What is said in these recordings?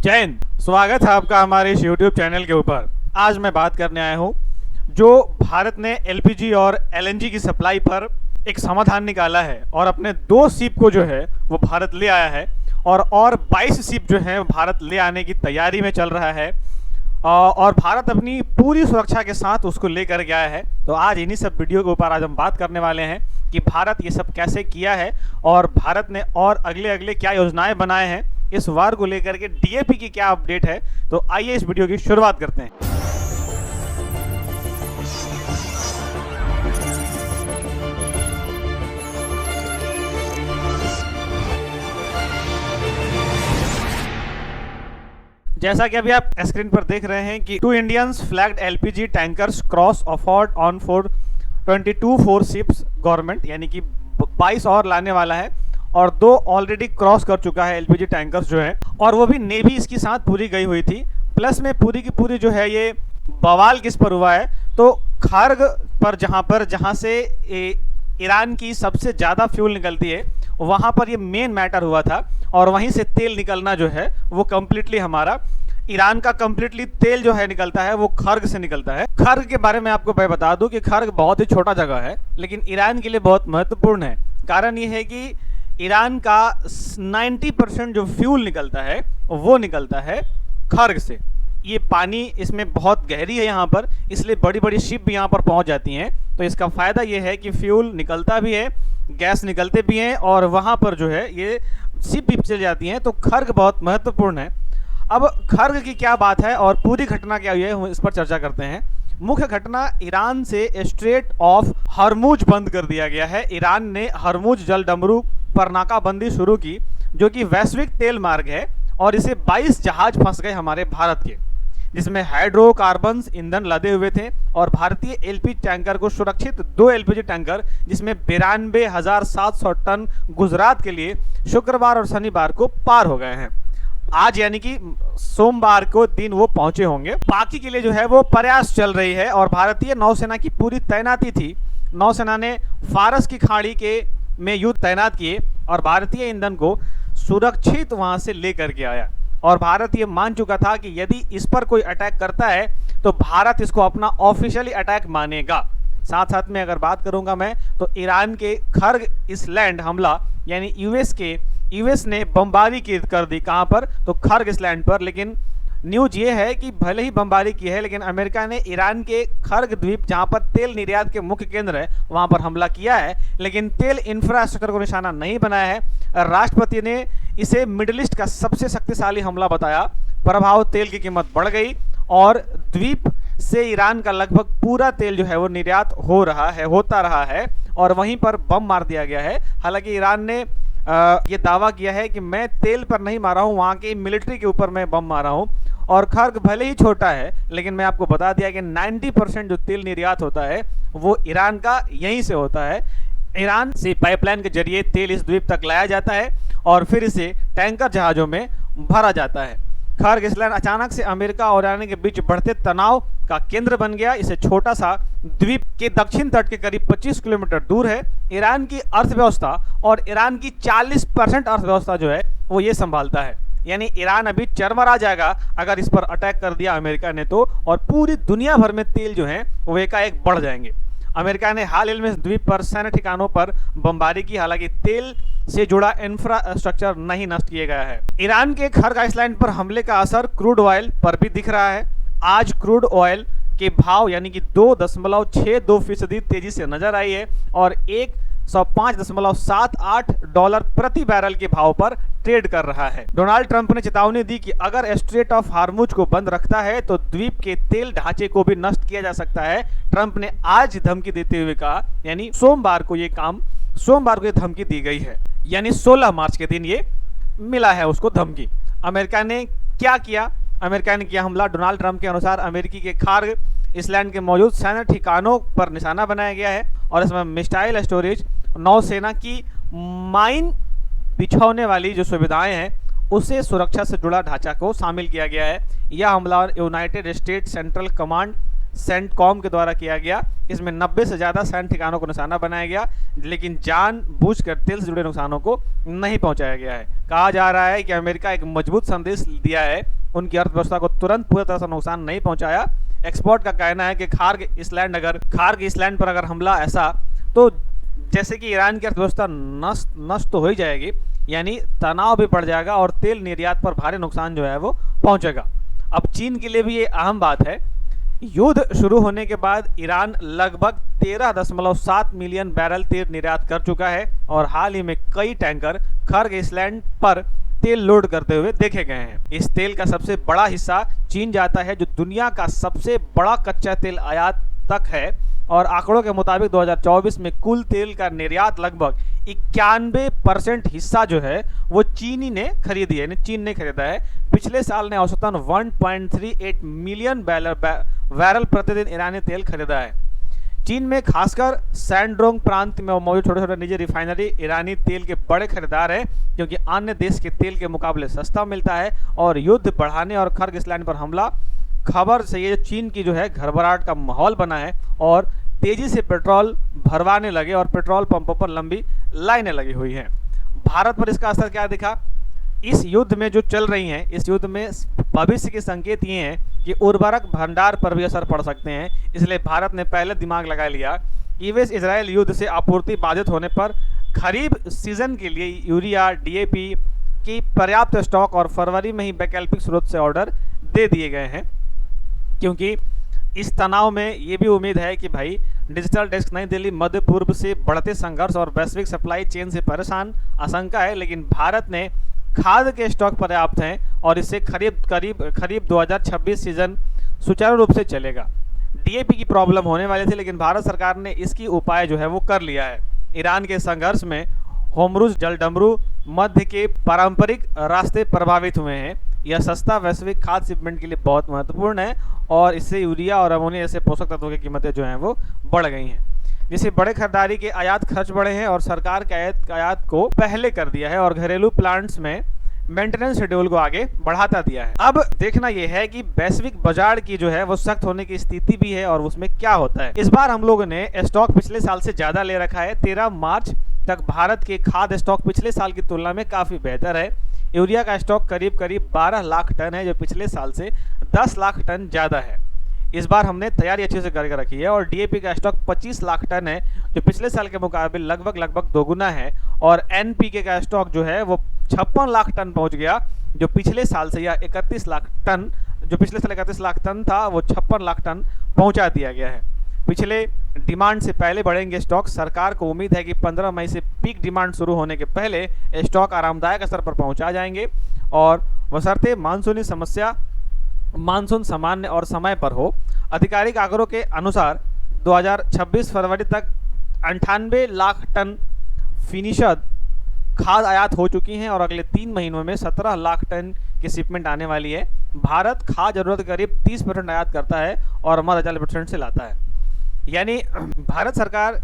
जय हिंद। स्वागत है आपका हमारे इस YouTube चैनल के ऊपर। आज मैं बात करने आया हूँ जो भारत ने LPG और LNG की सप्लाई पर एक समाधान निकाला है और अपने 2 शिप को जो है वो भारत ले आया है और 22 शिप जो है भारत ले आने की तैयारी में चल रहा है और भारत अपनी पूरी सुरक्षा के साथ उसको लेकर गया है। तो आज इन्हीं सब वीडियो के ऊपर आज हम बात करने वाले हैं कि भारत ये सब कैसे किया है और भारत ने और अगले क्या योजनाएं बनाए हैं, इस वार को लेकर के DAP की क्या अपडेट है। तो आइए इस वीडियो की शुरुआत करते हैं। जैसा कि अभी आप स्क्रीन पर देख रहे हैं कि 2 Indians flagged LPG tankers cross afford on for 22 ships government, यानी कि 22 और लाने वाला है और 2 ऑलरेडी क्रॉस कर चुका है LPG टैंकर्स जो है, और वो भी नेवी इसके साथ पूरी गई हुई थी। प्लस में पूरी की पूरी जो है ये बवाल किस पर हुआ है, तो खार्ग पर जहाँ से ईरान की सबसे ज़्यादा फ्यूल निकलती है वहाँ पर ये मेन मैटर हुआ था और वहीं से तेल निकलना जो है वो कम्प्लीटली हमारा ईरान का कम्प्लीटली तेल जो है निकलता है वो खार्ग से निकलता है। खार्ग के बारे में आपको मैं बता दूं कि खार्ग बहुत ही छोटा जगह है लेकिन ईरान के लिए बहुत महत्वपूर्ण है। कारण ये है कि ईरान का 90% जो फ्यूल निकलता है वो निकलता है खार्ग से। ये पानी इसमें बहुत गहरी है यहाँ पर, इसलिए बड़ी बड़ी शिप भी यहाँ पर पहुँच जाती हैं। तो इसका फ़ायदा ये है कि फ्यूल निकलता भी है, गैस निकलते भी हैं और वहाँ पर जो है ये शिप भी चल जाती हैं। तो खार्ग बहुत महत्वपूर्ण है। अब खार्ग की क्या बात है और पूरी घटना क्या हुई है इस पर चर्चा करते हैं। मुख्य घटना, ईरान से स्ट्रेट ऑफ हरमुज बंद कर दिया गया है। ईरान ने हरमुज जलडमरू पर नाकाबंदी शुरू की जो कि वैश्विक तेल मार्ग है और इसे 22 जहाज फंस गए हमारे भारत के, जिसमें हाइड्रोकार्बन्स ईंधन लदे हुए थे। और भारतीय LPG टैंकर को सुरक्षित 2 LPG टैंकर जिसमें 92,700 टन गुजरात के लिए शुक्रवार और शनिवार को पार हो गए हैं। आज यानी कि सोमवार को दिन वो पहुंचे होंगे। बाकी के लिए जो है वो प्रयास चल रही है और भारतीय नौसेना की पूरी तैनाती थी। नौसेना ने फारस की खाड़ी के में युद्ध तैनात किए और भारतीय ईंधन को सुरक्षित वहां से लेकर के आया। और भारत ये मान चुका था कि यदि इस पर कोई अटैक करता है तो भारत इसको अपना ऑफिशियली अटैक मानेगा। साथ साथ में अगर बात करूंगा मैं तो ईरान के खार्ग इसलैंड हमला यानी यूएस ने बमबारी कर दी। कहां पर? तो खार्ग इसलैंड पर। लेकिन न्यूज ये है कि भले ही बमबारी की है लेकिन अमेरिका ने ईरान के खार्ग द्वीप जहां पर तेल निर्यात के मुख्य केंद्र है वहां पर हमला किया है, लेकिन तेल इंफ्रास्ट्रक्चर को निशाना नहीं बनाया है। राष्ट्रपति ने इसे मिडिल ईस्ट का सबसे शक्तिशाली हमला बताया। प्रभाव, तेल की कीमत बढ़ गई और द्वीप से ईरान का लगभग पूरा तेल जो है वो निर्यात होता रहा है और वहीं पर बम मार दिया गया है। हालांकि ईरान ने ये दावा किया है कि मैं तेल पर नहीं मारा हूं, वहां की मिलिट्री के ऊपर मैं बम मारा हूं। और खार्ग भले ही छोटा है लेकिन मैं आपको बता दिया कि 90% जो तेल निर्यात होता है वो ईरान का यहीं से होता है। ईरान से पाइपलाइन के जरिए तेल इस द्वीप तक लाया जाता है और फिर इसे टैंकर जहाज़ों में भरा जाता है। खार्ग इसलैंड अचानक से अमेरिका और ईरान के बीच बढ़ते तनाव का केंद्र बन गया। इसे छोटा सा द्वीप के दक्षिण तट के करीब 25 किलोमीटर दूर है। ईरान की अर्थव्यवस्था और ईरान की 40% अर्थव्यवस्था जो है वो ये संभालता है। यानी ईरान अभी चरमरा जाएगा अगर इस पर अटैक कर दिया अमेरिका ने तो, और पूरी दुनिया भर में तेल जो है वो एकाएक बढ़ जाएंगे। अमेरिका ने हाल ही में इस द्वीप पर सैन्य ठिकानों पर बमबारी की। हालांकि तेल से जुड़ा इंफ्रास्ट्रक्चर नहीं नष्ट किया गया है। ईरान के खार्ग आइसलैंड पर हमले का असर क्रूड ऑयल पर भी दिख रहा है। आज क्रूड ऑयल के भाव यानी कि 2.62% तेजी से नजर आई है और 105.78 डॉलर प्रति बैरल के भाव पर ट्रेड कर रहा है। डोनाल्ड ट्रंप ने चेतावनी दी कि अगर स्ट्रेट ऑफ हार्मुज को बंद रखता है तो द्वीप के तेल ढांचे को भी नष्ट किया जा सकता है। ट्रंप ने आज धमकी देते हुए कहा, यानी सोमवार को ये धमकी दी गई है, यानी 16 मार्च के दिन ये मिला है उसको धमकी। अमेरिका ने क्या किया? अमेरिका ने किया हमला। डोनाल्ड ट्रंप के अनुसार अमेरिकी के खार्ग इसलैंड के मौजूद सैन्य ठिकानों पर निशाना बनाया गया है और इसमें मिसाइल स्टोरेज, नौसेना की माइन बिछाने वाली जो सुविधाएं हैं उसे सुरक्षा से जुड़ा ढांचा को शामिल किया गया है। यह हमला United states central command CENTCOM के द्वारा किया गया। इसमें 90 से ज़्यादा सैन्य ठिकानों को निशाना बनाया गया, लेकिन जानबूझकर तेल से जुड़े नुकसानों को नहीं पहुंचाया गया है। कहा जा रहा है कि अमेरिका एक मजबूत संदेश दिया है, उनकी अर्थव्यवस्था को तुरंत पूरी तरह से नुकसान नहीं पहुंचाया। एक्सपर्ट का कहना है कि खार्ग आइसलैंड पर अगर हमला ऐसा, तो जैसे कि ईरान की अर्थव्यवस्था नष्ट तो हो ही जाएगी, यानी तनाव भी बढ़ जाएगा और तेल निर्यात पर भारी नुकसान जो है वो पहुंचेगा। अब चीन के लिए भी ये अहम बात है। युद्ध शुरू होने के बाद ईरान लगभग 13.7 मिलियन बैरल तेल निर्यात कर चुका है और हाल ही में कई टैंकर खार्ग आइसलैंड पर तेल लोड करते हुए देखे गए हैं। इस तेल का सबसे बड़ा हिस्सा चीन जाता है, जो दुनिया का सबसे बड़ा कच्चा तेल आयात तक है। और आंकड़ों के मुताबिक 2024 में कुल तेल का निर्यात लगभग 91% हिस्सा जो है वो चीनी ने खरीदी है, चीन ने खरीदा है। पिछले साल ने औसतन 1.38 मिलियन बैरल प्रतिदिन ईरानी तेल खरीदा है। चीन में खासकर सैंडरोंग प्रांत में मौजूद छोटे छोटे निजी रिफाइनरी ईरानी तेल के बड़े खरीदार हैं, क्योंकि अन्य देश के तेल के मुकाबले सस्ता मिलता है। और युद्ध बढ़ाने और खार्ग आइसलैंड पर हमला खबर से ये चीन की जो है घबराहट का माहौल बना है और तेजी से पेट्रोल भरवाने लगे और पेट्रोल पंपों पर लंबी लाइनें लगी हुई हैं। भारत पर इसका असर क्या दिखा? इस युद्ध में जो चल रही हैं, इस युद्ध में भविष्य के संकेत ये हैं कि उर्वरक भंडार पर भी असर पड़ सकते हैं। इसलिए भारत ने पहले दिमाग लगा लिया। यूएस इजराइल युद्ध से आपूर्ति बाधित होने पर खरीफ सीजन के लिए यूरिया, डीएपी की पर्याप्त स्टॉक और फरवरी में ही वैकल्पिक स्रोत से ऑर्डर दे दिए गए हैं, क्योंकि इस तनाव में ये भी उम्मीद है कि भाई डिजिटल डेस्क नई दिल्ली मध्य पूर्व से बढ़ते संघर्ष और वैश्विक सप्लाई चेन से परेशान आशंका है, लेकिन भारत ने खाद्य के स्टॉक पर्याप्त हैं और इससे खरीफ 2026 सीजन सुचारू रूप से चलेगा। डीएपी की प्रॉब्लम होने वाली थी, लेकिन भारत सरकार ने इसकी उपाय जो है वो कर लिया है। ईरान के संघर्ष में होर्मुज जलडमरू मध्य के पारंपरिक रास्ते प्रभावित हुए हैं। यह सस्ता वैश्विक खाद्य शिपमेंट के लिए बहुत महत्वपूर्ण है और इससे यूरिया और अमोनिया जैसे पोषक तत्वों की कीमतें जो हैं वो बढ़ गई हैं, जिससे बड़े खरीदारी के आयात खर्च बढ़े हैं और सरकार के आयात को पहले कर दिया है और घरेलू प्लांट्स में मेंटेनेंस शेड्यूल को आगे बढ़ाता दिया है। अब देखना यह है कि वैश्विक बाजार की जो है वो सख्त होने की स्थिति भी है और उसमें क्या होता है। इस बार हम लोगों ने स्टॉक पिछले साल से ज्यादा ले रखा है। 13 मार्च तक भारत के खाद्य स्टॉक पिछले साल की तुलना में काफी बेहतर है। यूरिया का स्टॉक करीब 12 लाख टन है, जो पिछले साल से 10 लाख टन ज़्यादा है। इस बार हमने तैयारी अच्छे से करके रखी है। और डीएपी का स्टॉक 25 लाख टन है, जो पिछले साल के मुकाबले लगभग दोगुना है। और एनपीके का स्टॉक जो है वो 56 लाख टन पहुंच गया, जो पिछले साल से 31 लाख टन, जो पिछले साल 31 लाख टन था वो 56 लाख टन पहुंचा दिया गया है। पिछले डिमांड से पहले बढ़ेंगे स्टॉक। सरकार को उम्मीद है कि 15 मई से पीक डिमांड शुरू होने के पहले स्टॉक आरामदायक स्तर पर पहुंचा जाएंगे और बशर्ते मानसून सामान्य और समय पर हो। आधिकारिक आंकड़ों के अनुसार 2026 फरवरी तक 98 लाख टन फिनिशड खाद आयात हो चुकी हैं और अगले 3 महीनों में 17 लाख टन की शिपमेंट आने वाली है। भारत खाद जरूरत करीब 30% आयात करता है और मध्य 40% से लाता है। यानी भारत सरकार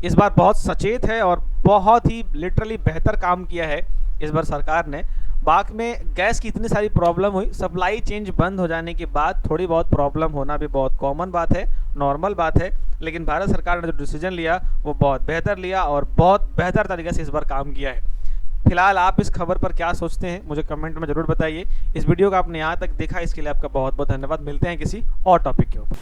इस बार बहुत सचेत है और बहुत ही लिटरली बेहतर काम किया है इस बार सरकार ने। बाग में गैस की इतनी सारी प्रॉब्लम हुई, सप्लाई चेंज बंद हो जाने के बाद थोड़ी बहुत प्रॉब्लम होना भी बहुत कॉमन बात है, नॉर्मल बात है, लेकिन भारत सरकार ने जो डिसीजन लिया वो बहुत बेहतर लिया और बहुत बेहतर तरीके से इस बार काम किया है। फिलहाल आप इस खबर पर क्या सोचते हैं मुझे कमेंट में ज़रूर बताइए। इस वीडियो को आपने यहाँ तक देखा इसके लिए आपका बहुत बहुत धन्यवाद। मिलते हैं किसी और टॉपिक के ऊपर।